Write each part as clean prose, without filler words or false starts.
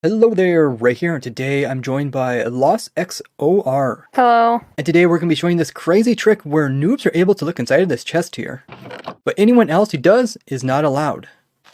Hello there, Ray here, and today I'm joined by Lost XOR. Hello. And today we're going to be showing this crazy trick where noobs are able to look inside of this chest here. But anyone else who does is not allowed.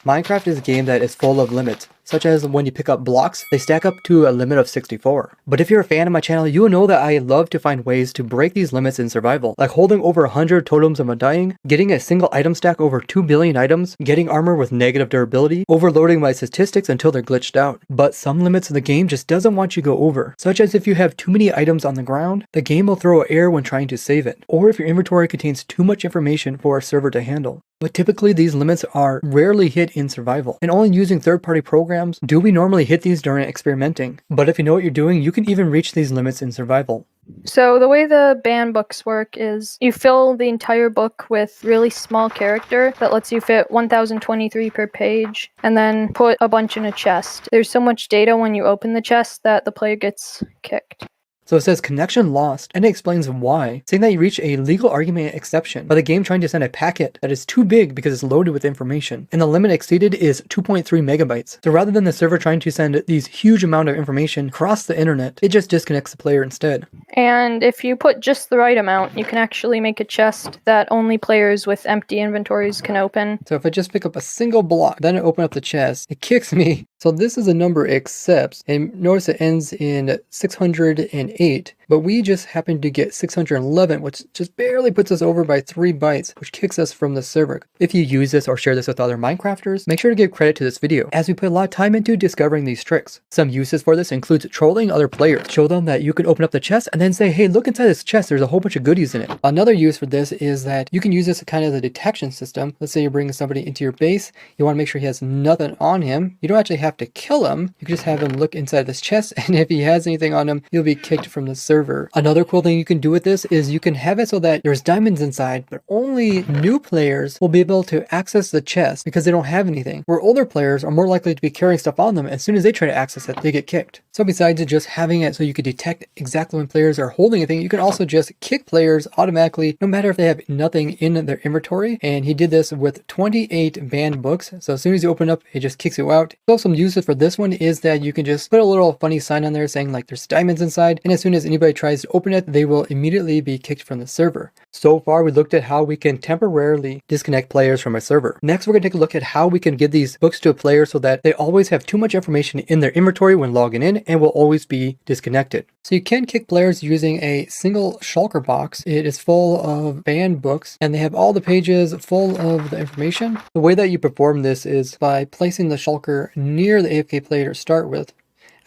Minecraft is a game that is full of limits, such as when you pick up blocks, they stack up to a limit of 64. But if you're a fan of my channel, you will know that I love to find ways to break these limits in survival, like holding over 100 totems of undying, getting a single item stack over 2 billion items, getting armor with negative durability, overloading my statistics until they're glitched out. But some limits of the game just doesn't want you to go over, such as if you have too many items on the ground, the game will throw an error when trying to save it, or if your inventory contains too much information for a server to handle. But typically these limits are rarely hit in survival, and only using third-party programs do we normally hit these during experimenting. But if you know what you're doing, you can even reach these limits in survival. So the way the ban books work is you fill the entire book with really small character that lets you fit 1023 per page, and then put a bunch in a chest. There's so much data when you open the chest that the player gets kicked. So it says connection lost, and it explains why, saying that you reach a legal argument exception by the game trying to send a packet that is too big because it's loaded with information, and the limit exceeded is 2.3 megabytes. So rather than the server trying to send these huge amount of information across the internet, it just disconnects the player instead. And if you put just the right amount, you can actually make a chest that only players with empty inventories can open. So if I just pick up a single block, then I open up the chest, it kicks me. So this is a number it accepts, and notice it ends in 608, but we just happen to get 611, which just barely puts us over by 3 bytes, which kicks us from the server. If you use this or share this with other Minecrafters, make sure to give credit to this video, as we put a lot of time into discovering these tricks. Some uses for this includes trolling other players. Show them that you can open up the chest and then say, hey, look inside this chest, there's a whole bunch of goodies in it. Another use for this is that you can use this as kind of the detection system. Let's say you're bringing somebody into your base, you want to make sure he has nothing on him. You don't actually have to kill him, you can just have him look inside this chest, and if he has anything on him, you'll be kicked from the server. Another cool thing you can do with this is you can have it so that there's diamonds inside, but only new players will be able to access the chest because they don't have anything, where older players are more likely to be carrying stuff on them. As soon as they try to access it, they get kicked. So besides just having it so you can detect exactly when players are holding anything, you can also just kick players automatically, no matter if they have nothing in their inventory. And he did this with 28 banned books, so as soon as you open up, it just kicks you out. So some uses for this one is that you can just put a little funny sign on there saying like there's diamonds inside, and as soon as anybody tries to open it, they will immediately be kicked from the server. So far we looked at how we can temporarily disconnect players from a server. Next we're going to take a look at how we can give these books to a player so that they always have too much information in their inventory when logging in and will always be disconnected. So you can kick players using a single shulker box. It is full of banned books and they have all the pages full of the information. The way that you perform this is by placing the shulker near the AFK player to start with,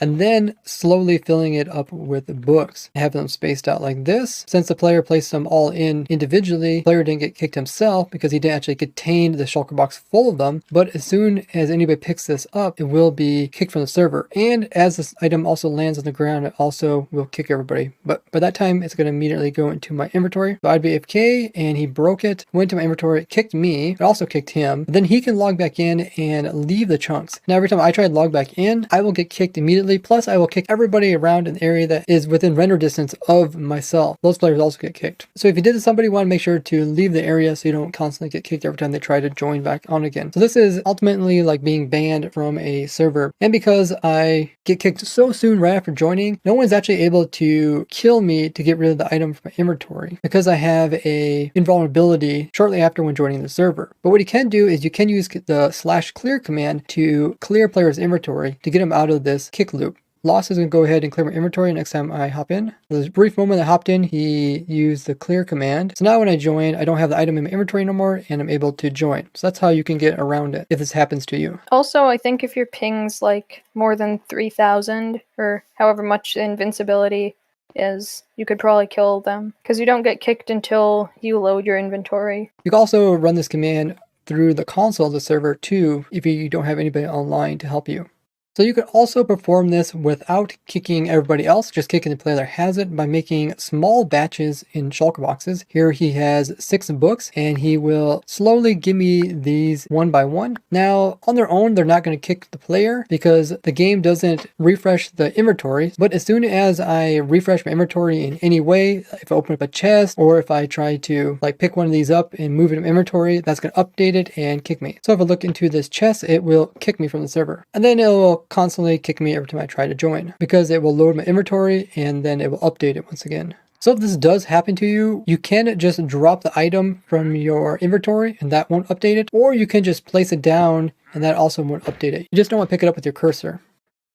and then slowly filling it up with books. Have them spaced out like this. Since the player placed them all in individually, the player didn't get kicked himself because he didn't actually contain the shulker box full of them, but as soon as anybody picks this up, it will be kicked from the server. And as this item also lands on the ground, it also will kick everybody. But by that time, it's going to immediately go into my inventory. So I'd be AFK, and he broke it, went to my inventory, kicked me, it also kicked him. Then he can log back in and leave the chunks. Now every time I try to log back in, I will get kicked immediately. Plus, I will kick everybody around an area that is within render distance of myself. Those players also get kicked. So if you did to somebody, you want to make sure to leave the area so you don't constantly get kicked every time they try to join back on again. So this is ultimately like being banned from a server. And because I get kicked so soon right after joining, no one's actually able to kill me to get rid of the item from my inventory because I have a invulnerability shortly after when joining the server. But what you can do is you can use the /clear command to clear player's inventory to get them out of this kick loop. Lost is going to go ahead and clear my inventory next time I hop in. There's a brief moment I hopped in, he used the clear command. So now when I join, I don't have the item in my inventory no more, and I'm able to join. So that's how you can get around it if this happens to you. Also, I think if your ping's like more than 3,000 or however much the invincibility is, you could probably kill them because you don't get kicked until you load your inventory. You can also run this command through the console of the server too if you don't have anybody online to help you. So you could also perform this without kicking everybody else, just kicking the player that has it by making small batches in shulker boxes. Here he has 6 books and he will slowly give me these one by one. Now on their own, they're not going to kick the player because the game doesn't refresh the inventory. But as soon as I refresh my inventory in any way, if I open up a chest or if I try to like pick one of these up and move it in inventory, that's going to update it and kick me. So if I look into this chest, it will kick me from the server. And then it will constantly kick me every time I try to join because it will load my inventory and then it will update it once again. So if this does happen to you, you can just drop the item from your inventory and that won't update it, or you can just place it down and that also won't update it. You just don't want to pick it up with your cursor.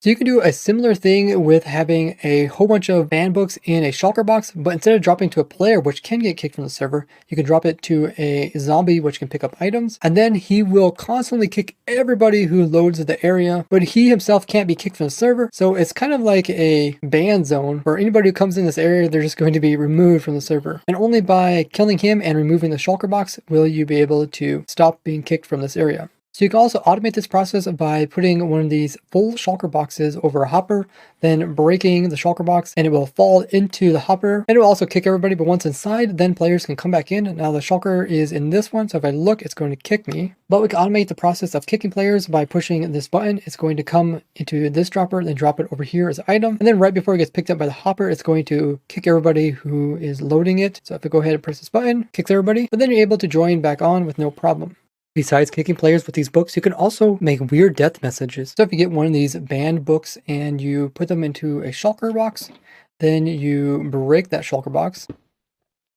So you can do a similar thing with having a whole bunch of banned books in a shulker box, but instead of dropping to a player, which can get kicked from the server, you can drop it to a zombie, which can pick up items, and then he will constantly kick everybody who loads the area, but he himself can't be kicked from the server. So it's kind of like a ban zone where anybody who comes in this area, they're just going to be removed from the server. And only by killing him and removing the shulker box will you be able to stop being kicked from this area. So you can also automate this process by putting one of these full shulker boxes over a hopper, then breaking the shulker box, and it will fall into the hopper, and it will also kick everybody, but once inside, then players can come back in. Now the shulker is in this one, so if I look, it's going to kick me. But we can automate the process of kicking players by pushing this button. It's going to come into this dropper, then drop it over here as an item, and then right before it gets picked up by the hopper, it's going to kick everybody who is loading it. So if I go ahead and press this button, kicks everybody, but then you're able to join back on with no problem. Besides kicking players with these books, you can also make weird death messages. So if you get one of these banned books and you put them into a shulker box, then you break that shulker box.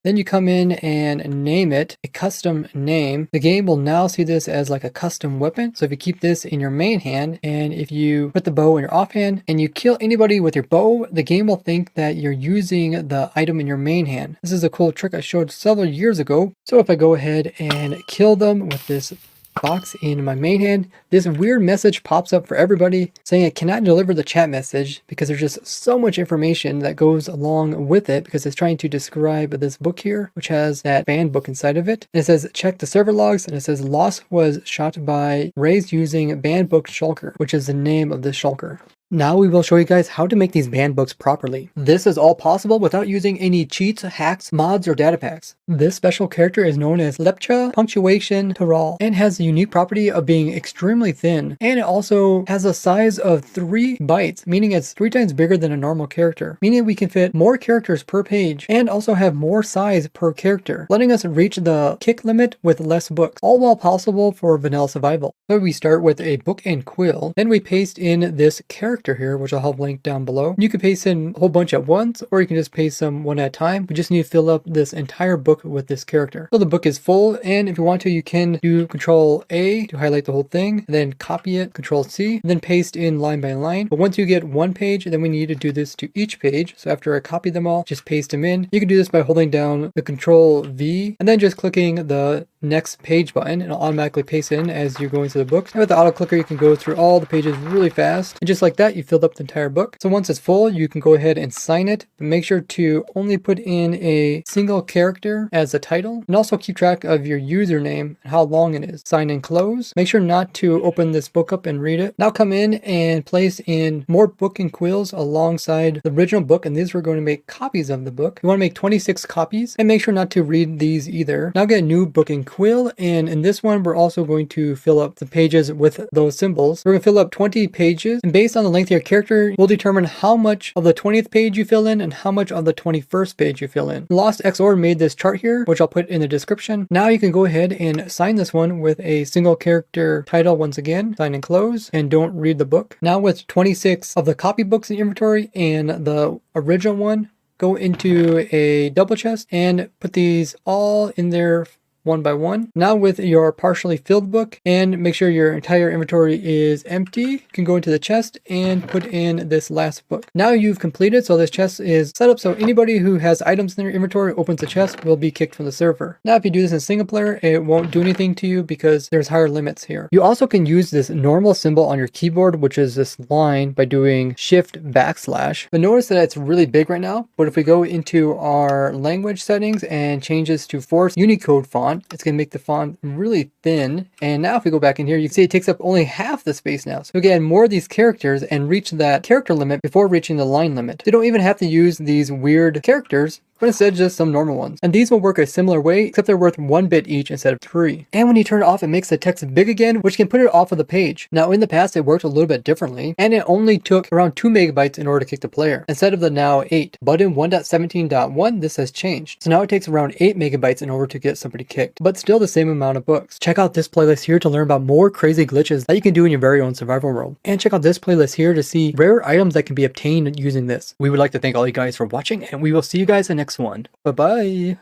Then you come in and name it a custom name. The game will now see this as like a custom weapon. So if you keep this in your main hand and if you put the bow in your offhand and you kill anybody with your bow, the game will think that you're using the item in your main hand. This is a cool trick I showed several years ago. So if I go ahead and kill them with this box in my main hand, this weird message pops up for everybody saying it cannot deliver the chat message because there's just so much information that goes along with it because it's trying to describe this book here, which has that banned book inside of it. And it says check the server logs, and it says loss was shot by raised using banned book shulker, which is the name of this shulker. Now we will show you guys how to make these banned books properly. This is all possible without using any cheats, hacks, mods, or data packs. This special character is known as Lepcha Punctuation Taral and has the unique property of being extremely thin, and it also has a size of 3 bytes, meaning it's 3 times bigger than a normal character, meaning we can fit more characters per page and also have more size per character, letting us reach the kick limit with less books, all while possible for vanilla survival. So we start with a book and quill, then we paste in this character here, which I'll have linked down below. You can paste in a whole bunch at once, or you can just paste them one at a time. We just need to fill up this entire book with this character. So the book is full, and if you want to, you can do Control A to highlight the whole thing, and then copy it, Control C, and then paste in line by line. But once you get one page, then we need to do this to each page. So after I copy them all, just paste them in. You can do this by holding down the Control V, and then just clicking the next page button, and it'll automatically paste in as you're going through the book. And with the auto clicker, you can go through all the pages really fast, and just like that, you filled up the entire book. So once it's full, you can go ahead and sign it, but make sure to only put in a single character as a title, and also keep track of your username and how long it is. Sign and close. Make sure not to open this book up and read it. Now come in and place in more book and quills alongside the original book, and these we're going to make copies of the book. You want to make 26 copies, and make sure not to read these either. Now get a new book and quill, and in this one we're also going to fill up the pages with those symbols. We're going to fill up 20 pages, and based on the length of your character, we'll determine how much of the 20th page you fill in and how much of the 21st page you fill in. Lost XOR made this chart here, which I'll put in the description. Now you can go ahead and sign this one with a single character title once again, sign and close, and don't read the book. Now with 26 of the copy books in inventory and the original one, go into a double chest and put these all in there one by one. Now with your partially filled book, and make sure your entire inventory is empty, you can go into the chest and put in this last book. Now you've completed, so this chest is set up so anybody who has items in their inventory opens the chest will be kicked from the server. Now if you do this in single player, it won't do anything to you because there's higher limits here. You also can use this normal symbol on your keyboard, which is this line, by doing shift backslash. But notice that it's really big right now, but if we go into our language settings and change this to force Unicode font, it's going to make the font really thin. And now if we go back in here, you can see it takes up only half the space now. So we can add more of these characters and reach that character limit before reaching the line limit. You don't even have to use these weird characters but instead just some normal ones. And these will work a similar way, except they're worth 1 bit each instead of 3. And when you turn it off, it makes the text big again, which can put it off of the page. Now in the past, it worked a little bit differently, and it only took around 2 megabytes in order to kick the player, instead of the now 8. But in 1.17.1, this has changed. So now it takes around 8 megabytes in order to get somebody kicked, but still the same amount of books. Check out this playlist here to learn about more crazy glitches that you can do in your very own survival world. And check out this playlist here to see rare items that can be obtained using this. We would like to thank all you guys for watching, and we will see you guys in the next one. Bye bye!